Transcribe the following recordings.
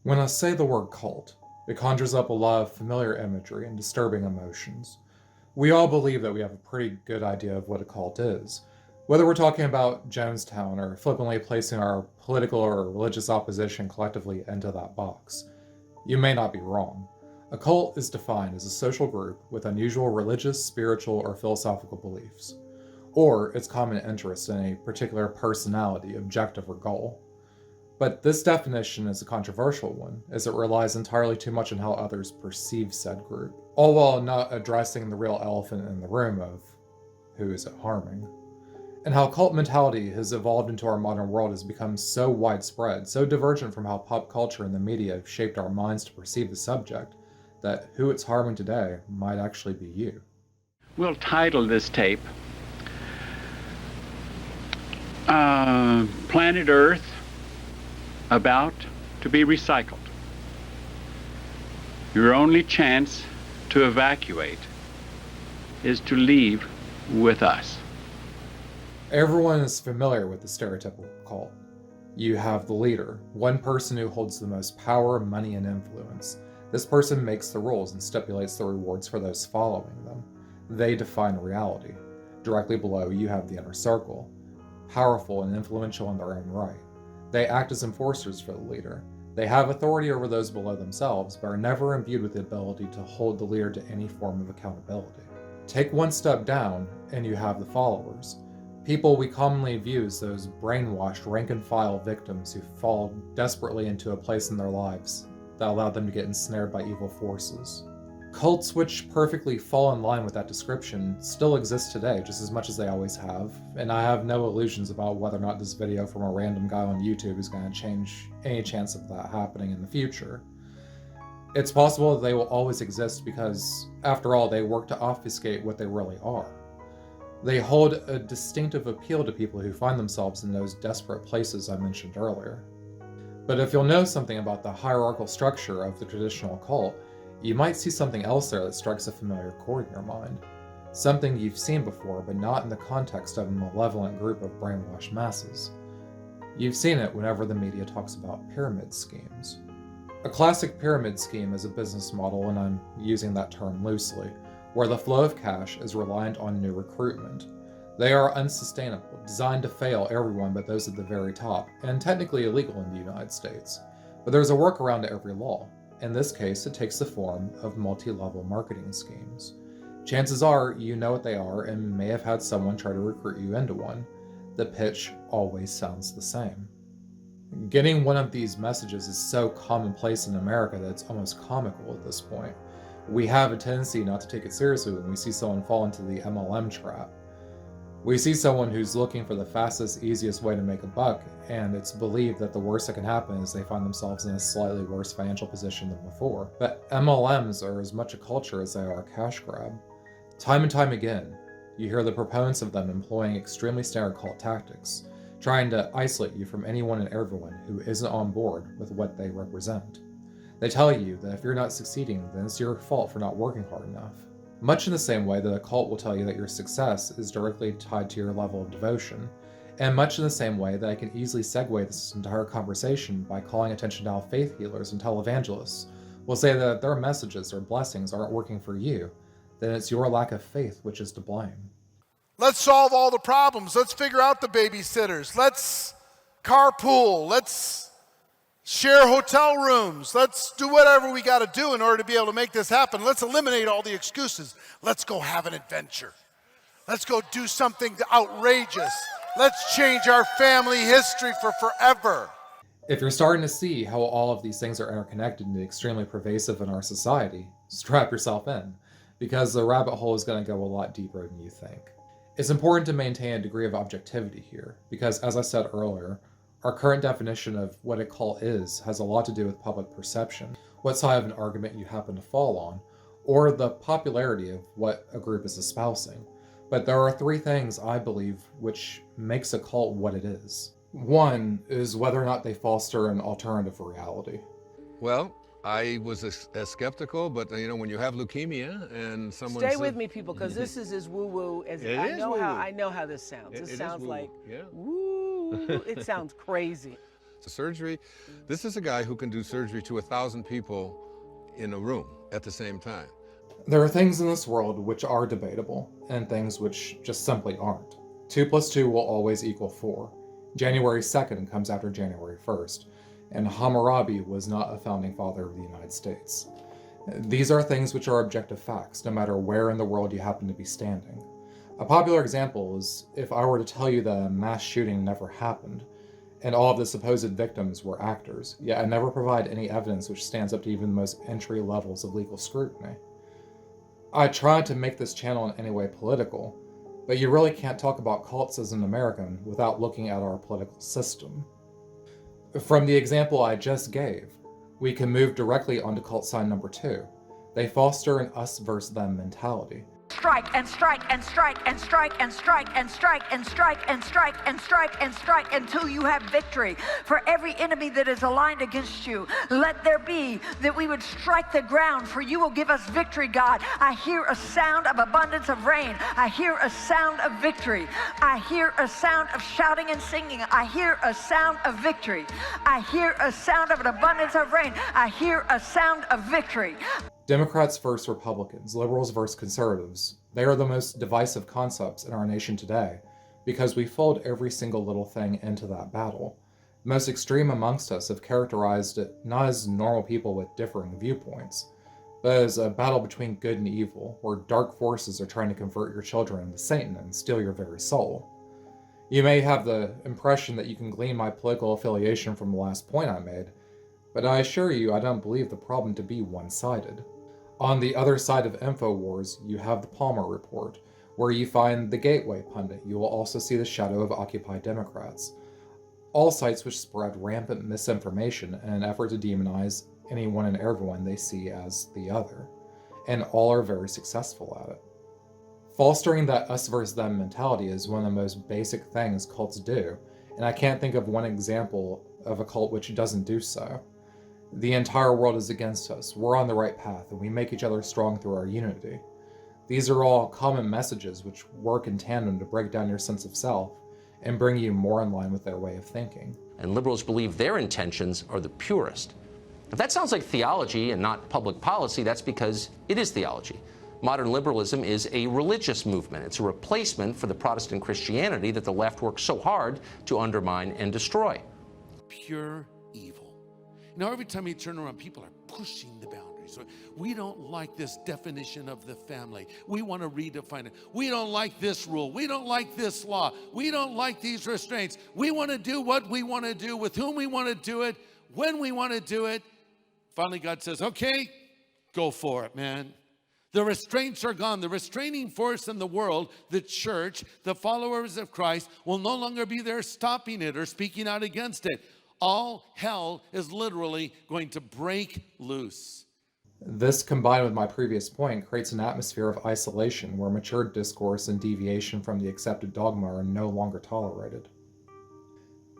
When I say the word cult, it conjures up a lot of familiar imagery and disturbing emotions. We all believe that we have a pretty good idea of what a cult is, whether we're talking about Jonestown or flippantly placing our political or religious opposition collectively into that box. You may not be wrong. A cult is defined as a social group with unusual religious, spiritual, or philosophical beliefs, or its common interest in a particular personality, objective, or goal. But this definition is a controversial one, as it relies entirely too much on how others perceive said group, all while not addressing the real elephant in the room of who is it harming. And how cult mentality has evolved into our modern world has become so widespread, so divergent from how pop culture and the media have shaped our minds to perceive the subject, that who it's harming today might actually be you. We'll title this tape Planet Earth About to be Recycled. Your only chance to evacuate is to leave with us. Everyone is familiar with the stereotypical cult. You have the leader, one person who holds the most power, money, and influence. This person makes the rules and stipulates the rewards for those following them. They define reality. Directly below, you have the inner circle, powerful and influential in their own right. They act as enforcers for the leader. They have authority over those below themselves, but are never imbued with the ability to hold the leader to any form of accountability. Take one step down, and you have the followers. People we commonly view as those brainwashed rank-and-file victims who fall desperately into a place in their lives that allowed them to get ensnared by evil forces. Cults which perfectly fall in line with that description still exist today just as much as they always have, and I have no illusions about whether or not this video from a random guy on YouTube is going to change any chance of that happening in the future. It's possible that they will always exist because, after all, they work to obfuscate what they really are. They hold a distinctive appeal to people who find themselves in those desperate places I mentioned earlier. But if you'll know something about the hierarchical structure of the traditional cult, you might see something else there that strikes a familiar chord in your mind. Something you've seen before, but not in the context of a malevolent group of brainwashed masses. You've seen it whenever the media talks about pyramid schemes. A classic pyramid scheme is a business model, and I'm using that term loosely, where the flow of cash is reliant on new recruitment. They are unsustainable, designed to fail everyone but those at the very top, and technically illegal in the United States. But there's a workaround to every law. In this case, it takes the form of multi-level marketing schemes. Chances are you know what they are and may have had someone try to recruit you into one. The pitch always sounds the same. Getting one of these messages is so commonplace in America that it's almost comical at this point. We have a tendency not to take it seriously when we see someone fall into the MLM trap. We see someone who's looking for the fastest, easiest way to make a buck, and it's believed that the worst that can happen is they find themselves in a slightly worse financial position than before. But MLMs are as much a culture as they are a cash grab. Time and time again, you hear the proponents of them employing extremely standard cult tactics, trying to isolate you from anyone and everyone who isn't on board with what they represent. They tell you that if you're not succeeding, then it's your fault for not working hard enough. Much in the same way that a cult will tell you that your success is directly tied to your level of devotion, and much in the same way that I can easily segue this entire conversation by calling attention to how faith healers and televangelists will say that if their messages or blessings aren't working for you, then it's your lack of faith which is to blame. Let's solve all the problems. Let's figure out the babysitters. Let's carpool. Let's share hotel rooms. Let's do whatever we got to do in order to be able to make this happen. Let's eliminate all the excuses. Let's go have an adventure. Let's go do something outrageous. Let's change our family history for forever. If you're starting to see how all of these things are interconnected and extremely pervasive in our society, strap yourself in, because the rabbit hole is going to go a lot deeper than you think. It's important to maintain a degree of objectivity here, because as I said earlier, our current definition of what a cult is has a lot to do with public perception, what side of an argument you happen to fall on, or the popularity of what a group is espousing. But there are three things, I believe, which makes a cult what it is. One is whether or not they foster an alternative reality. Well, I was as skeptical, but you know, when you have leukemia and someone Stay with me, people, because this is as woo-woo as I know woo-woo. how this sounds. It sounds woo-woo. like Yeah. woo. It sounds crazy. The surgery, this is a guy who can do surgery to 1,000 people in a room at the same time. There are things in this world which are debatable, and things which just simply aren't. 2 plus 2 will always equal 4. January 2nd comes after January 1st, and Hammurabi was not a founding father of the United States. These are things which are objective facts, no matter where in the world you happen to be standing. A popular example is if I were to tell you that a mass shooting never happened, and all of the supposed victims were actors, yet I never provide any evidence which stands up to even the most entry levels of legal scrutiny. I tried to make this channel in any way political, but you really can't talk about cults as an American without looking at our political system. From the example I just gave, we can move directly onto cult sign number 2. They foster an us versus them mentality. Strike and strike and strike and strike and strike and strike and strike and strike and strike and strike until you have victory. For every enemy that is aligned against you, let there be that we would strike the ground, for you will give us victory, God. I hear a sound of abundance of rain. I hear a sound of victory. I hear a sound of shouting and singing. I hear a sound of victory. I hear a sound of an abundance of rain. I hear a sound of victory. Democrats versus Republicans, liberals versus conservatives, they are the most divisive concepts in our nation today because we fold every single little thing into that battle. The most extreme amongst us have characterized it not as normal people with differing viewpoints, but as a battle between good and evil, where dark forces are trying to convert your children into Satan and steal your very soul. You may have the impression that you can glean my political affiliation from the last point I made, but I assure you I don't believe the problem to be one-sided. On the other side of InfoWars, you have the Palmer Report, where you find the Gateway Pundit. You will also see the shadow of Occupy Democrats. All sites which spread rampant misinformation in an effort to demonize anyone and everyone they see as the other, and all are very successful at it. Fostering that us versus them mentality is one of the most basic things cults do, and I can't think of one example of a cult which doesn't do so. The entire world is against us, we're on the right path, and we make each other strong through our unity. These are all common messages which work in tandem to break down your sense of self and bring you more in line with their way of thinking. And liberals believe their intentions are the purest. If that sounds like theology and not public policy, that's because it is theology. Modern liberalism is a religious movement. It's a replacement for the Protestant Christianity that the left works so hard to undermine and destroy. Pure evil. Now, every time you turn around, people are pushing the boundaries. We don't like this definition of the family. We want to redefine it. We don't like this rule. We don't like this law. We don't like these restraints. We want to do what we want to do, with whom we want to do it, when we want to do it. Finally, God says, okay, go for it, man. The restraints are gone. The restraining force in the world, the church, the followers of Christ, will no longer be there stopping it or speaking out against it. All hell is literally going to break loose. This, combined with my previous point, creates an atmosphere of isolation where mature discourse and deviation from the accepted dogma are no longer tolerated.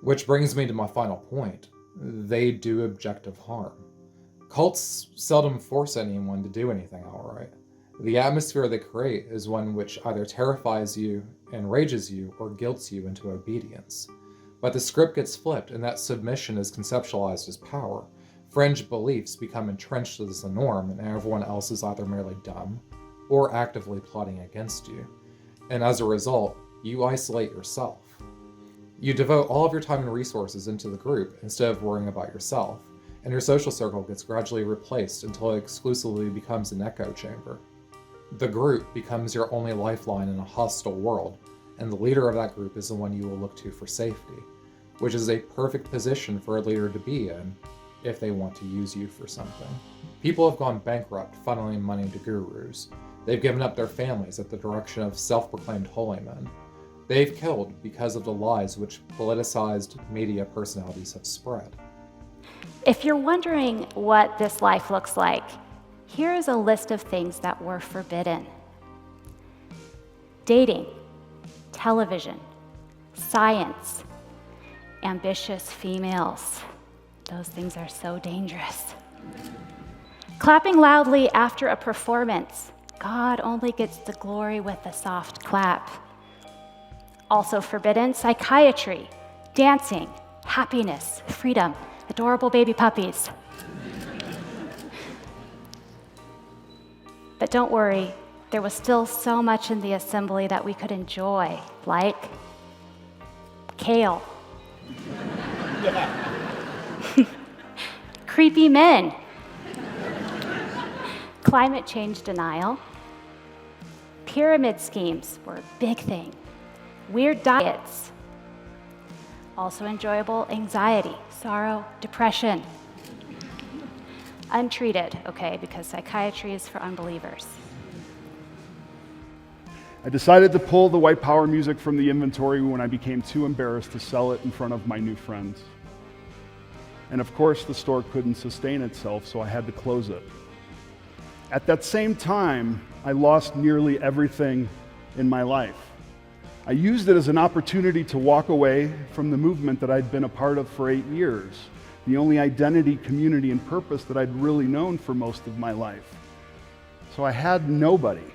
Which brings me to my final point. They do objective harm. Cults seldom force anyone to do anything outright. The atmosphere they create is one which either terrifies you, enrages you, or guilts you into obedience. But the script gets flipped, and that submission is conceptualized as power. Fringe beliefs become entrenched as the norm, and everyone else is either merely dumb or actively plotting against you. And as a result, you isolate yourself. You devote all of your time and resources into the group instead of worrying about yourself, and your social circle gets gradually replaced until it exclusively becomes an echo chamber. The group becomes your only lifeline in a hostile world, and the leader of that group is the one you will look to for safety, which is a perfect position for a leader to be in if they want to use you for something. People have gone bankrupt funneling money to gurus. They've given up their families at the direction of self-proclaimed holy men. They've killed because of the lies which politicized media personalities have spread. If you're wondering what this life looks like, here is a list of things that were forbidden. Dating, television, science, ambitious females. Those things are so dangerous. Clapping loudly after a performance. God only gets the glory with a soft clap. Also forbidden, psychiatry, dancing, happiness, freedom, adorable baby puppies. But don't worry, there was still so much in the assembly that we could enjoy, like kale. Creepy men. Climate change denial. Pyramid schemes were a big thing. Weird diets. Also enjoyable anxiety, sorrow, depression. Untreated, okay, because psychiatry is for unbelievers. I decided to pull the white power music from the inventory when I became too embarrassed to sell it in front of my new friends. And of course, the store couldn't sustain itself, so I had to close it. At that same time, I lost nearly everything in my life. I used it as an opportunity to walk away from the movement that I'd been a part of for 8 years, the only identity, community, and purpose that I'd really known for most of my life. So I had nobody.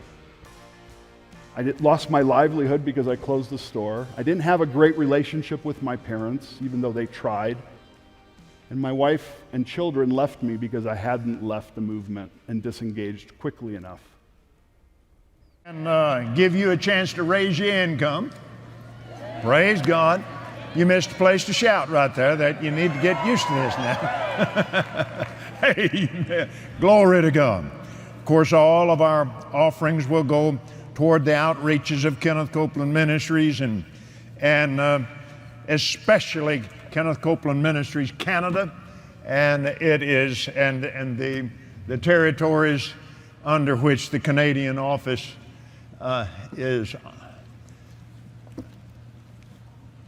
I lost my livelihood because I closed the store. I didn't have a great relationship with my parents, even though they tried. And my wife and children left me because I hadn't left the movement and disengaged quickly enough. And give you a chance to raise your income. Praise God. You missed a place to shout right there that you need to get used to this now. Amen. Glory to God. Of course, all of our offerings will go toward the outreaches of Kenneth Copeland Ministries and especially Kenneth Copeland Ministries Canada, and it is and the territories under which the Canadian office is.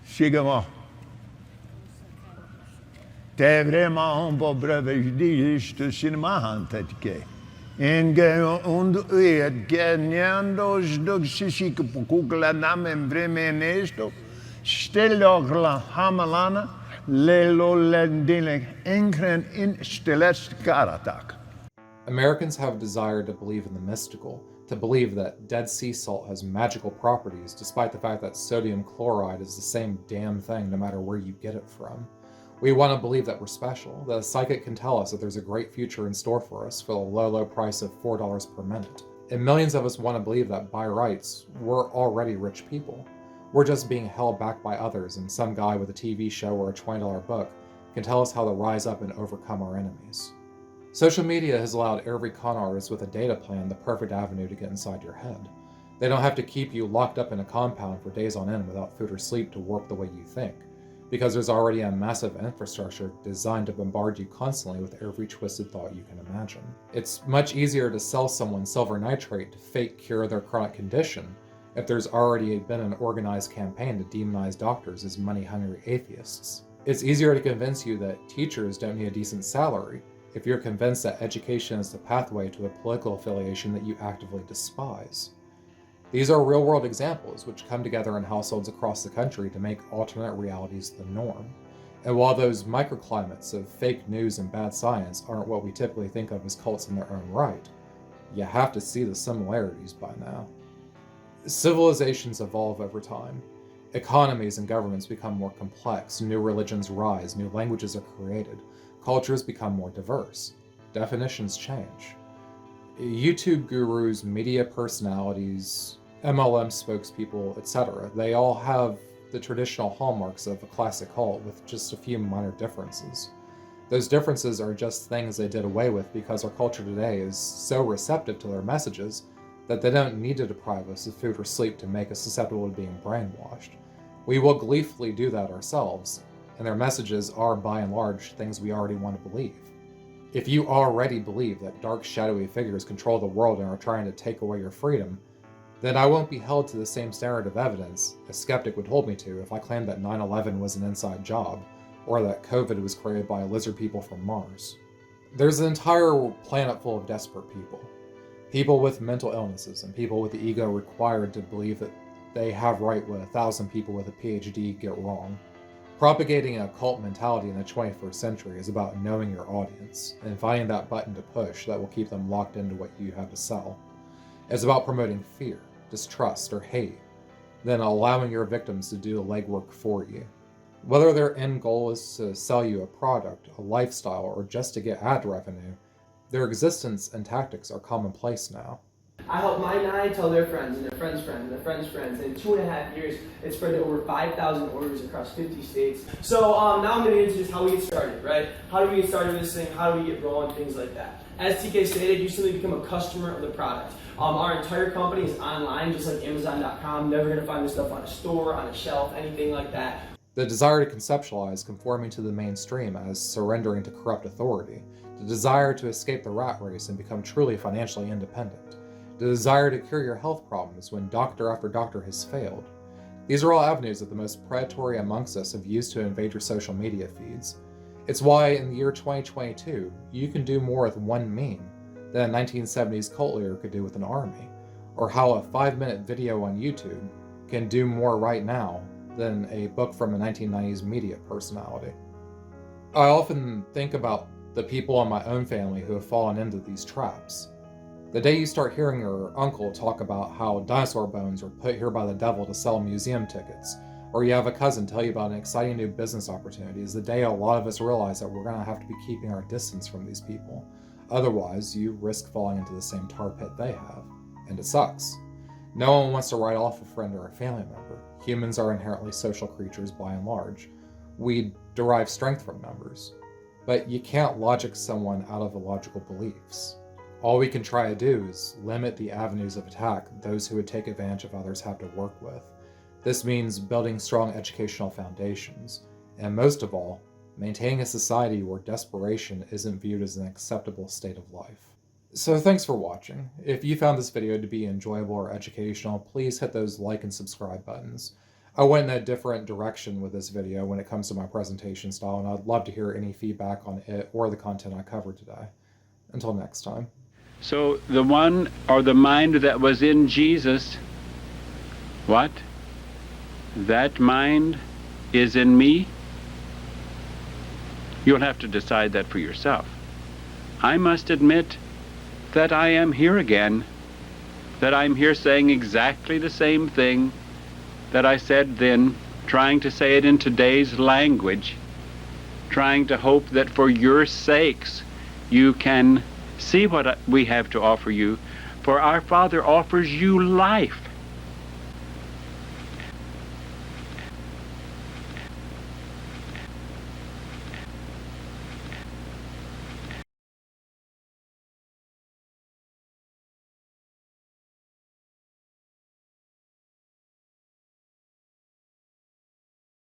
Sigama. Det vraiment on va bröver just to cinema hantetke. En und genyan dos sisik pukula namen bremenesto. Stellogla hamalana lelo lendile enkren in stelest karatak. Americans have a desire to believe in the mystical, to believe that Dead Sea salt has magical properties, despite the fact that sodium chloride is the same damn thing no matter where you get it from. We want to believe that we're special, that a psychic can tell us that there's a great future in store for us for the low price of $4 per minute. And millions of us want to believe that by rights, we're already rich people. We're just being held back by others, and some guy with a TV show or a $20 book can tell us how to rise up and overcome our enemies. Social media has allowed every con artist with a data plan the perfect avenue to get inside your head. They don't have to keep you locked up in a compound for days on end without food or sleep to work the way you think, because there's already a massive infrastructure designed to bombard you constantly with every twisted thought you can imagine. It's much easier to sell someone silver nitrate to fake cure their chronic condition if there's already been an organized campaign to demonize doctors as money-hungry atheists. It's easier to convince you that teachers don't need a decent salary if you're convinced that education is the pathway to a political affiliation that you actively despise. These are real-world examples which come together in households across the country to make alternate realities the norm. And while those microclimates of fake news and bad science aren't what we typically think of as cults in their own right, you have to see the similarities by now. Civilizations evolve over time. Economies and governments become more complex, new religions rise, new languages are created, cultures become more diverse, definitions change. YouTube gurus, media personalities, MLM spokespeople, etc., they all have the traditional hallmarks of a classic cult with just a few minor differences. Those differences are just things they did away with because our culture today is so receptive to their messages that they don't need to deprive us of food or sleep to make us susceptible to being brainwashed. We will gleefully do that ourselves, and their messages are by and large things we already want to believe. If you already believe that dark, shadowy figures control the world and are trying to take away your freedom, then I won't be held to the same standard of evidence a skeptic would hold me to if I claimed that 9/11 was an inside job, or that COVID was created by lizard people from Mars. There's an entire planet full of desperate people. People with mental illnesses and people with the ego required to believe that they have right what 1,000 people with a PhD get wrong. Propagating a cult mentality in the 21st century is about knowing your audience and finding that button to push that will keep them locked into what you have to sell. It's about promoting fear, distrust, or hate, then allowing your victims to do the legwork for you. Whether their end goal is to sell you a product, a lifestyle, or just to get ad revenue, their existence and tactics are commonplace now. I helped my 9 tell their friends and their friends' friends and their friends' friends. In 2.5 years, it spread to over 5,000 orders across 50 states. So now I'm going to get into just how we get started, right? How do we get started with this thing? How do we get rolling? Things like that. As TK stated, you simply become a customer of the product. Our entire company is online, just like Amazon.com. Never going to find this stuff on a store, on a shelf, anything like that. The desire to conceptualize conforming to the mainstream as surrendering to corrupt authority. The desire to escape the rat race and become truly financially independent. The desire to cure your health problems when doctor after doctor has failed. These are all avenues that the most predatory amongst us have used to invade your social media feeds. It's why in the year 2022, you can do more with one meme than a 1970s cult leader could do with an army, or how a 5-minute video on YouTube can do more right now than a book from a 1990s media personality. I often think about the people in my own family who have fallen into these traps. The day you start hearing your uncle talk about how dinosaur bones were put here by the devil to sell museum tickets, or you have a cousin tell you about an exciting new business opportunity, is the day a lot of us realize that we're going to have to be keeping our distance from these people. Otherwise, you risk falling into the same tar pit they have, and it sucks. No one wants to write off a friend or a family member. Humans are inherently social creatures by and large. We derive strength from numbers. But you can't logic someone out of illogical beliefs. All we can try to do is limit the avenues of attack those who would take advantage of others have to work with. This means building strong educational foundations, and most of all, maintaining a society where desperation isn't viewed as an acceptable state of life. So thanks for watching. If you found this video to be enjoyable or educational, please hit those like and subscribe buttons. I went in a different direction with this video when it comes to my presentation style, and I'd love to hear any feedback on it or the content I covered today. Until next time. So the one or the mind that was in Jesus, what? That mind is in me? You'll have to decide that for yourself. I must admit that I am here again, that I'm here saying exactly the same thing that I said then, trying to say it in today's language, trying to hope that for your sakes you can see what we have to offer you, for our Father offers you life.